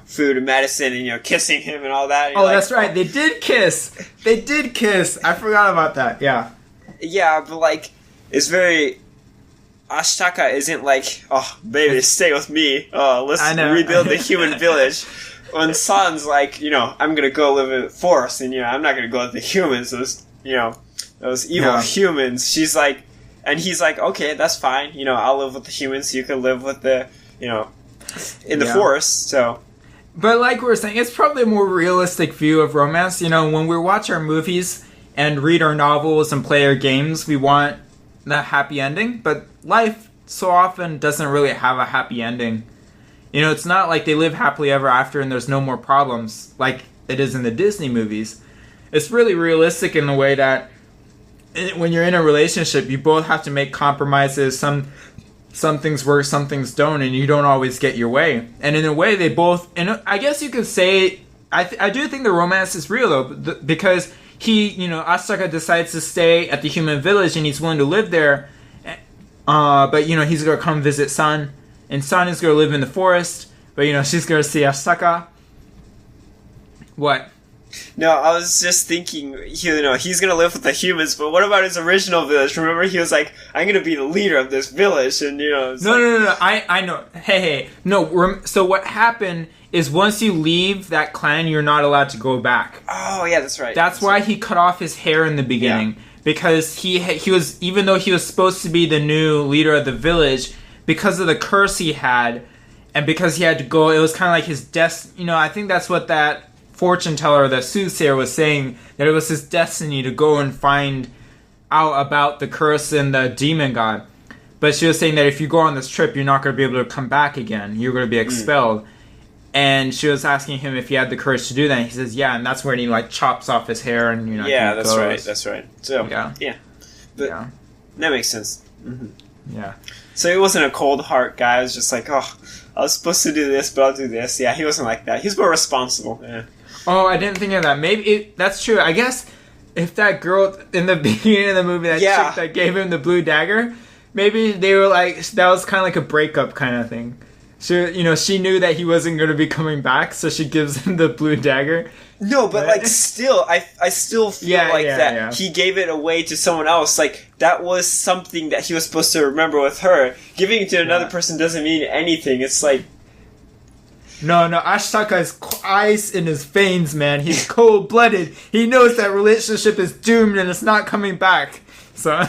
food and medicine and kissing him and all that. Oh, that's right. They did kiss. I forgot about that. Yeah. Yeah, but like it's very. Ashitaka isn't like, oh baby, stay with me. Let's rebuild the human village. When San's like, I'm gonna go live in the forest, and I'm not gonna go with the humans. Those evil humans. She's like, and he's like, okay, that's fine. I'll live with the humans. You can live with the, in the forest. So, but like we were saying, it's probably a more realistic view of romance. When we watch our movies and read our novels and play our games, we want the happy ending. But life so often doesn't really have a happy ending. It's not like they live happily ever after and there's no more problems like it is in the Disney movies. It's really realistic in the way that when you're in a relationship, you both have to make compromises. Some things work, some things don't, and you don't always get your way. And in a way, they both... And I guess you could say... I do think the romance is real, though, because Ashitaka decides to stay at the human village and he's willing to live there. But, he's going to come visit San. And San is going to live in the forest. But, she's going to see Ashitaka. What? No, I was just thinking, he's going to live with the humans, but what about his original village? Remember, he was like, I'm going to be the leader of this village, and, No, I know. Hey. No, so what happened is once you leave that clan, you're not allowed to go back. Oh, yeah, that's right. That's why he cut off his hair in the beginning. Yeah. Because he was, even though he was supposed to be the new leader of the village, because of the curse he had, and because he had to go, it was kind of like his I think that's what that fortune teller, the soothsayer, was saying, that it was his destiny to go and find out about the curse and the demon god. But she was saying that if you go on this trip, you're not going to be able to come back again. You're going to be expelled. And she was asking him if he had the courage to do that. And he says, yeah, and that's when he chops off his hair and yeah, that's goes. That's right. So yeah, but yeah, that makes sense. Mm-hmm. Yeah. So he wasn't a cold heart guy. It was just like, oh, I was supposed to do this, but I'll do this. Yeah, he wasn't like that. He's more responsible. Yeah. Oh, I didn't think of that. Maybe that's true. I guess if that girl in the beginning of the movie, that chick that gave him the blue dagger, maybe they were like, that was kind of like a breakup kind of thing. She knew that he wasn't going to be coming back, so she gives him the blue dagger. No, but still, I still feel that he gave it away to someone else. Like, that was something that he was supposed to remember with her. Giving it to another person doesn't mean anything. It's like... No, Ashitaka has ice in his veins, man. He's cold-blooded. He knows that relationship is doomed and it's not coming back. So,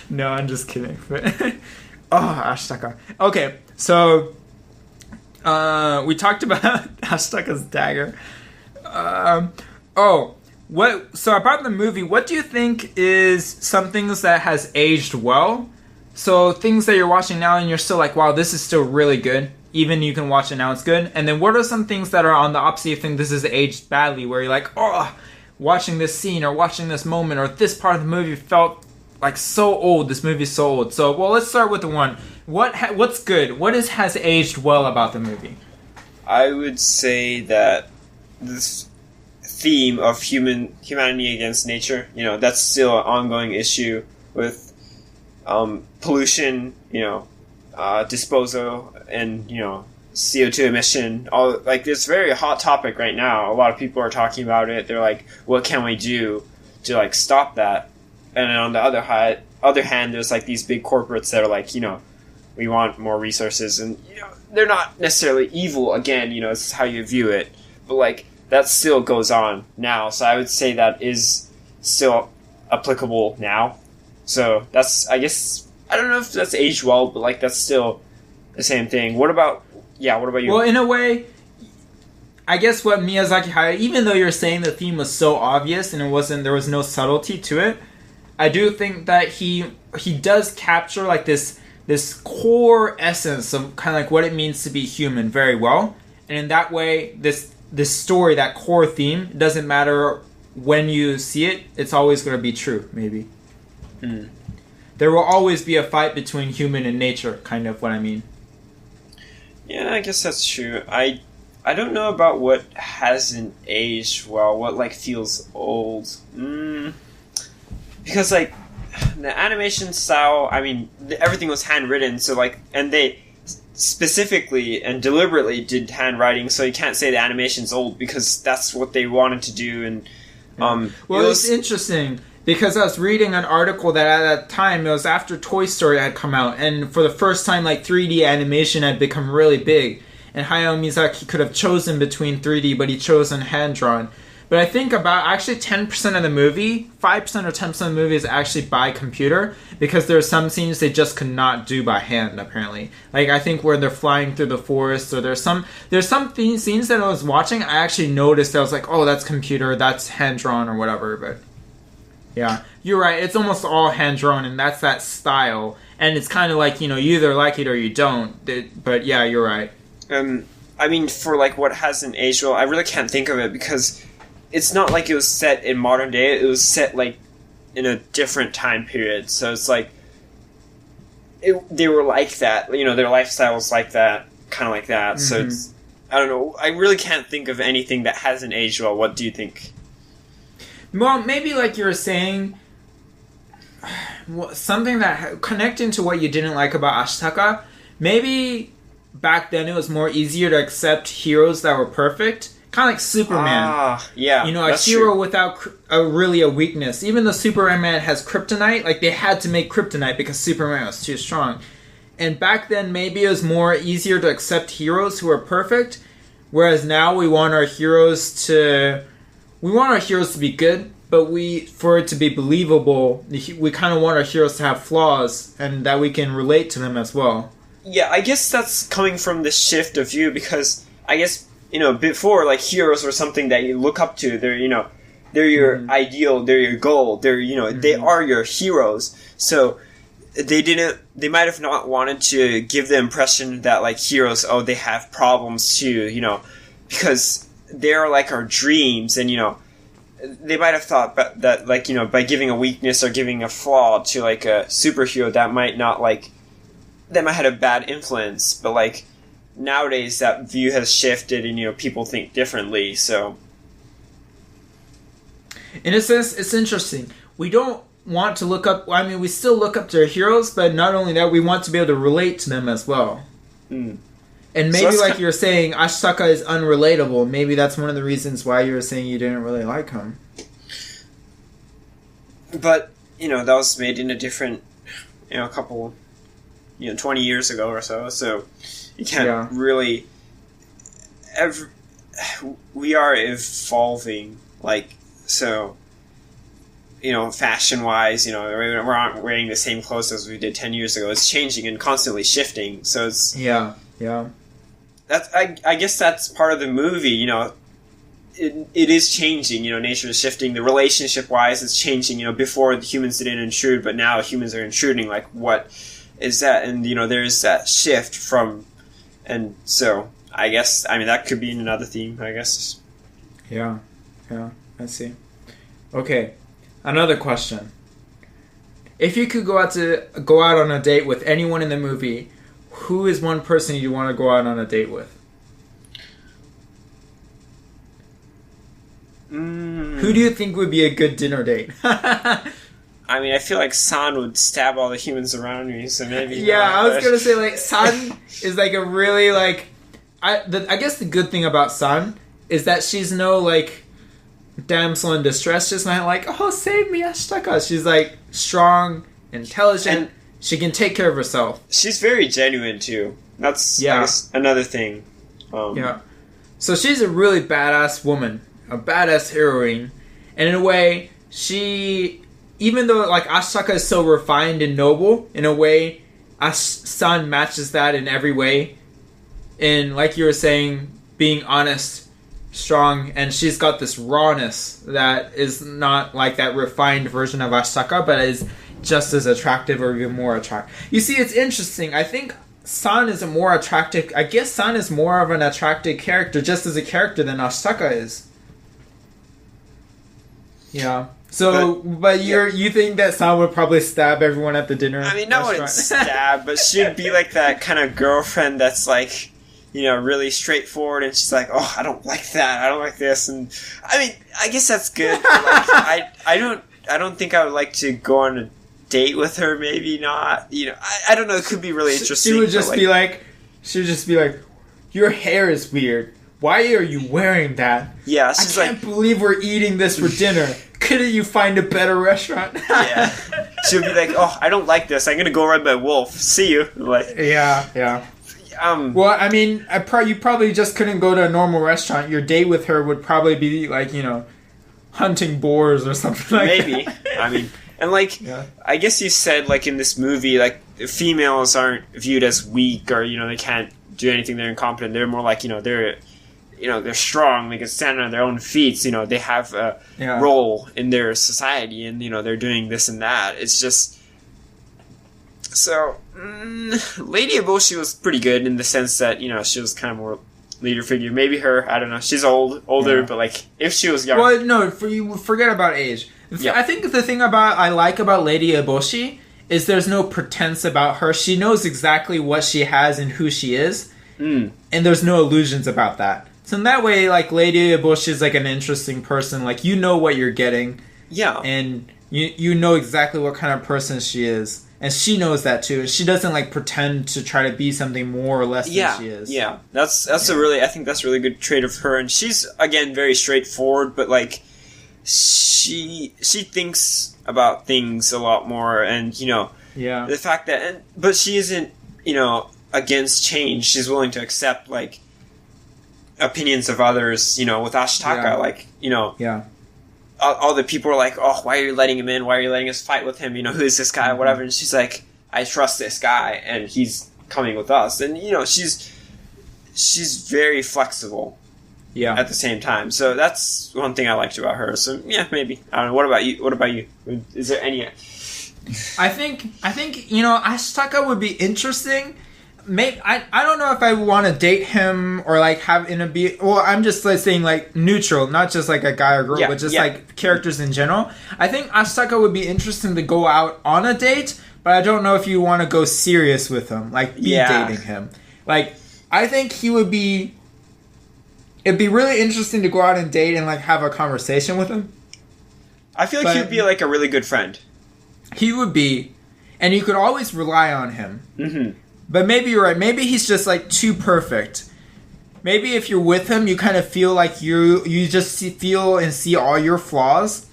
no, I'm just kidding. Oh, Ashitaka. Okay, so we talked about Ashitaka's dagger. So about the movie, what do you think is some things that has aged well? So things that you're watching now and you're still like, wow, this is still really good. Even you can watch it now, it's good. And then what are some things that are on the opposite, you think this is aged badly, where you're like, oh, watching this scene or watching this moment or this part of the movie felt like so old. This movie's so old. So, well, let's start with the one. What's good? What has aged well about the movie? I would say that this theme of humanity against nature, that's still an ongoing issue with pollution, disposal, and CO2 emission. All it's a very hot topic right now. A lot of people are talking about it. They're like, what can we do to stop that? And then on the other hand, there's these big corporates that are like, we want more resources, and they're not necessarily evil. Again, it's how you view it, but that still goes on now. So I would say that is still applicable now. So that's, I guess, I don't know if that's aged well, but like that's still the same thing. What about you? Well, in a way, I guess what Miyazaki hired, even though you're saying the theme was so obvious and there was no subtlety to it, I do think that he does capture like this core essence of kind of like what it means to be human very well. And in that way, this story, that core theme, doesn't matter when you see it, it's always going to be true, maybe. There will always be a fight between human and nature, kind of what I mean. Yeah, I guess that's true. I don't know about what hasn't aged well, what like feels old. Because like the animation style, I mean, everything was handwritten, so like, and they specifically and deliberately did handwriting, so you can't say the animation's old because that's what they wanted to do. And well, it's interesting because I was reading an article that at that time, it was after Toy Story had come out, and for the first time, like 3D animation had become really big, and Hayao Miyazaki could have chosen between 3D, but he chose hand-drawn. But I think about actually 10% of the movie, 5% or 10% of the movie is actually by computer, because there are some scenes they just could not do by hand, apparently. Like, I think where they're flying through the forest, or there's some scenes that I was watching, I actually noticed, I was like, oh, that's computer, that's hand-drawn, or whatever, but yeah. You're right, it's almost all hand-drawn, and that's that style, and it's kind of like, you either like it or you don't, but yeah, you're right. I mean, for like what hasn't aged well, I really can't think of it, because it's not like it was set in modern day. It was set like in a different time period. So it's like they were like that. Their lifestyle was like that, kind of like that. So it's, I don't know. I really can't think of anything that hasn't aged well. What do you think? Well, maybe like you were saying, something that connecting to what you didn't like about Ashitaka. Maybe back then it was more easier to accept heroes that were perfect. Kind of like Superman. Yeah. A hero true. Without really a weakness. Even though Superman has kryptonite, like they had to make kryptonite because Superman was too strong. And back then, maybe it was more easier to accept heroes who are perfect. Whereas now we want our heroes to be good, but for it to be believable, we kind of want our heroes to have flaws and that we can relate to them as well. Yeah, I guess that's coming from the shift of view, because I guess before, like, heroes were something that you look up to. They're your ideal, they're your goal, they are your heroes. So they might have not wanted to give the impression that, like, heroes, they have problems too, because they're like our dreams, and, they might have thought that, like, by giving a weakness or giving a flaw to, like, a superhero, that might have a bad influence, but, like, nowadays that view has shifted and people think differently. So in a sense, it's interesting. We don't want to look up, we still look up to our heroes, but not only that, we want to be able to relate to them as well. And maybe like you're saying, Ashitaka is unrelatable. Maybe that's one of the reasons why you were saying you didn't really like him. But that was made in a different a couple 20 years ago or so you can't really we are evolving, like, so fashion wise, we aren't wearing the same clothes as we did 10 years ago. It's changing and constantly shifting, so it's that's I guess that's part of the movie. It is changing, nature is shifting. The relationship wise it's changing. Before the humans didn't intrude, but now humans are intruding. Like, what is that? And there's that shift from. And so, I guess, that could be another theme, I guess. Yeah, I see. Okay, another question. If you could go out on a date with anyone in the movie, who is one person you want to go out on a date with? Who do you think would be a good dinner date? I feel like San would stab all the humans around me, so maybe. Yeah, I was gonna say, like, San is like a really, like, I guess the good thing about San is that she's no, like, damsel in distress. She's not like, oh, save me, Ashitaka. She's like strong, intelligent. And she can take care of herself. She's very genuine too. That's I guess, another thing. So she's a really badass woman, a badass heroine, and in a way, she even though like Ashitaka is so refined and noble in a way, San matches that in every way. In, like you were saying, being honest, strong, and she's got this rawness that is not like that refined version of Ashitaka, but is just as attractive or even more attractive. You see, it's interesting. I think San is a more attractive... I guess San is more of an attractive character, just as a character, than Ashitaka is. Yeah. So, but you think that San would probably stab everyone at the dinner I mean, not restaurant? stab, but she'd be like that kind of girlfriend that's like, you know, really straightforward, and she's like, oh, I don't like that, I don't like this, and I mean, I guess that's good. But like, I don't think I would like to go on a date with her. Maybe not. You know, I don't know. It could be really interesting. She would just be like, your hair is weird. Why are you wearing that? Yeah, I can't believe we're eating this for dinner. Couldn't you find a better restaurant? Yeah. She would be like, oh, I don't like this. I'm gonna go ride my wolf. See you. Like, yeah. Well, I mean, you probably just couldn't go to a normal restaurant. Your date with her would probably be like, you know, hunting boars or something like that. Maybe. I mean, and like, I guess you said like in this movie, like females aren't viewed as weak or, you know, they can't do anything. They're incompetent. They're more like, they're strong. They can stand on their own feet. You know, they have a role in their society, and you know, they're doing this and that. It's just so. Lady Eboshi was pretty good in the sense that, you know, she was kind of more leader figure. Maybe her. I don't know. She's older, but like if she was young. Well, no, you forget about age. I think the thing I like about Lady Eboshi is there's no pretense about her. She knows exactly what she has and who she is, and there's no illusions about that. So in that way, like, Lady Eboshi is like an interesting person. Like, you know what you're getting. Yeah. And you know exactly what kind of person she is. And she knows that too. And she doesn't like pretend to try to be something more or less than she is. Yeah. That's I think that's a really good trait of her. And she's, again, very straightforward, but like she thinks about things a lot more, and you know, the fact that but she isn't, you know, against change. She's willing to accept like opinions of others, you know, with Ashitaka, like, you know, all the people are like, oh, why are you letting him in? Why are you letting us fight with him? You know, who's this guy? Whatever. And she's like, I trust this guy, and he's coming with us. And you know, she's very flexible. Yeah. At the same time, so that's one thing I liked about her. So yeah, maybe. I don't know. What about you? Is there any? I think you know, Ashitaka would be interesting. Maybe I don't know if I want to date him or like have in a be. Well, I'm just like saying like neutral, not just like a guy or girl, but just like characters in general. I think Ashitaka would be interesting to go out on a date, but I don't know if you want to go serious with him, like be dating him. Like, I think he would be. It'd be really interesting to go out and date and like have a conversation with him. I feel like he'd be like a really good friend. He would be, and you could always rely on him. Mm-hmm. But maybe you're right. Maybe he's just like too perfect. Maybe if you're with him, you kind of feel like you just feel and see all your flaws,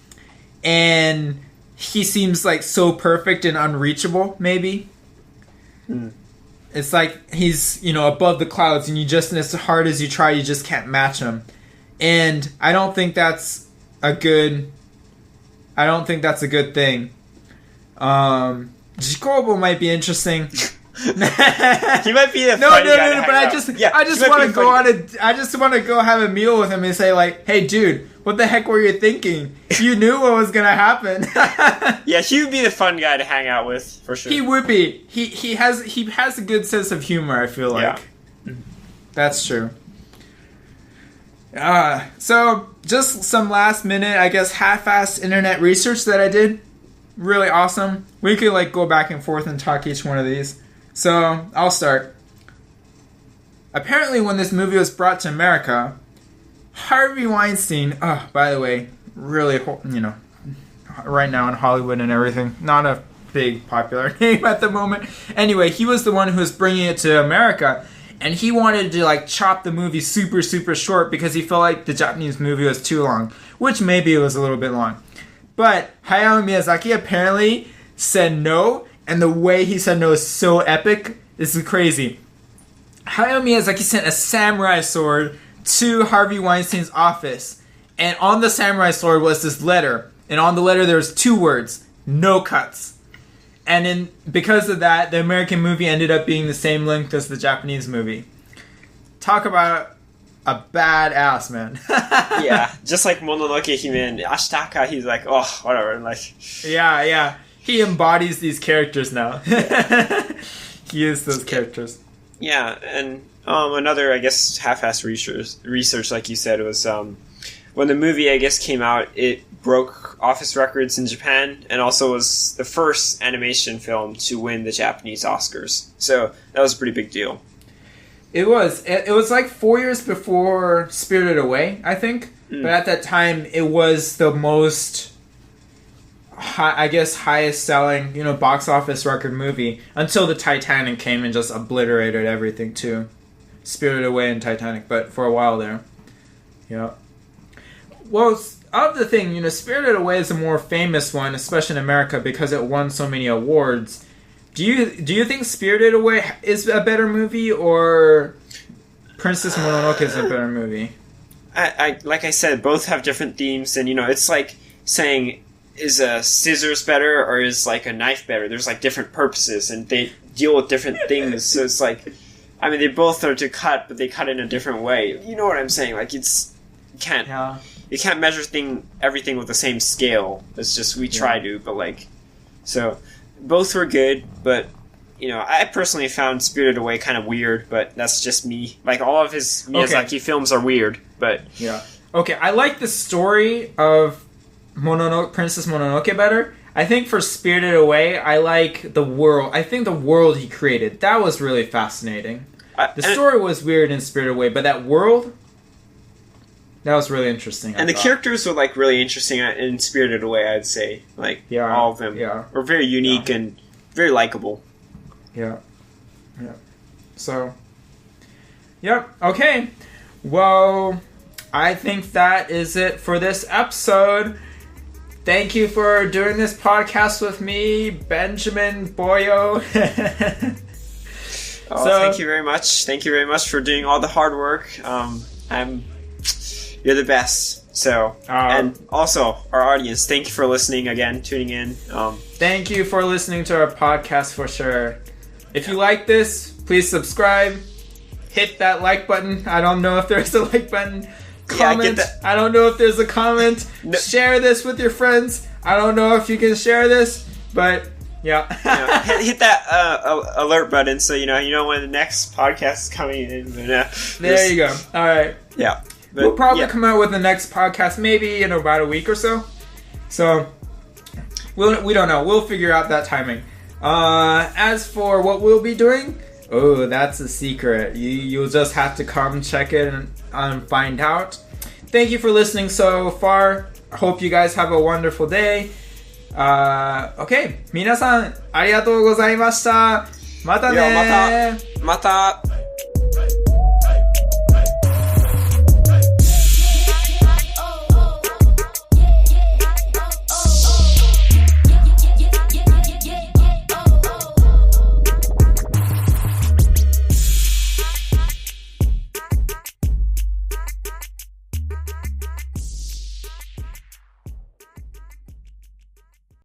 and he seems like so perfect and unreachable. Maybe. It's like he's, you know, above the clouds, and you just, as hard as you try, you just can't match him. And I don't think that's a good thing. Jikobo might be interesting. He might be a no, but I just want to go have a meal with him and say like, hey dude, what the heck were you thinking? You knew what was gonna happen. Yeah, he would be the fun guy to hang out with for sure. He would be. He has a good sense of humor, I feel like. Yeah. That's true. So just some last minute, I guess, half-assed internet research that I did. Really awesome. We could like go back and forth and talk each one of these. So, I'll start. Apparently, when this movie was brought to America, Harvey Weinstein, oh, by the way, really, you know, right now in Hollywood and everything, not a big popular name at the moment. Anyway, he was the one who was bringing it to America, and he wanted to, like, chop the movie super, super short because he felt like the Japanese movie was too long, which maybe it was a little bit long. But Hayao Miyazaki apparently said no. And the way he said no is so epic. This is crazy. Hayao Miyazaki sent a samurai sword to Harvey Weinstein's office. And on the samurai sword was this letter. And on the letter there was 2 words. no cuts. And because of that, the American movie ended up being the same length as the Japanese movie. Talk about a badass, man. Yeah, just like Mononoke Hime and Ashitaka, he's like, oh, whatever. Like, yeah. He embodies these characters now. He is those characters. Yeah, and another, I guess, half-assed research, like you said, was when the movie, I guess, came out, it broke office records in Japan, and also was the first animation film to win the Japanese Oscars. So that was a pretty big deal. It was. It was like 4 years before Spirited Away, I think. But at that time, it was the most, highest selling, box office record movie until the Titanic came and just obliterated everything too. Spirited Away and Titanic, but for a while there. Yeah. Well, of the thing, Spirited Away is a more famous one, especially in America, because it won so many awards. Do you think Spirited Away is a better movie, or Princess Mononoke is a better movie? I like I said, both have different themes, and it's like saying, is a scissors better or is like a knife better? There's like different purposes, and they deal with different things. So it's like, I mean, they both are to cut, but they cut in a different way. You know what I'm saying? Like, you can't measure everything with the same scale. It's just we try to, but like, so both were good, but I personally found Spirited Away kind of weird, but that's just me. Like, all of his Miyazaki films are weird, but yeah. Okay, I like the story of Princess Mononoke better. I think for Spirited Away, I like the world. I think the world he created, that was really fascinating. The story was weird in Spirited Away, but that world, that was really interesting. And the characters were like really interesting in Spirited Away, I'd say. Like, all of them were very unique and very likable. Yeah. So, okay. Well, I think that is it for this episode. Thank you for doing this podcast with me, Benjamin Boyo. Thank you very much. Thank you very much for doing all the hard work. You're the best. So, and also our audience, thank you for listening again, tuning in. Thank you for listening to our podcast for sure. If you like this, please subscribe. Hit that like button. I don't know if there's a like button. Comment. I don't know if there's a comment. No. Share this with your friends. I don't know if you can share this, but yeah. Hit that alert button so you know when the next podcast is coming in. There you go. All right. Yeah. But, we'll probably come out with the next podcast maybe in about a week or so. So we don't know. We'll figure out that timing. As for what we'll be doing, that's a secret. You'll just have to come check it and find out. Thank you for listening so far. I hope you guys have a wonderful day. Okay. 皆さん、ありがとうございました。またね。また。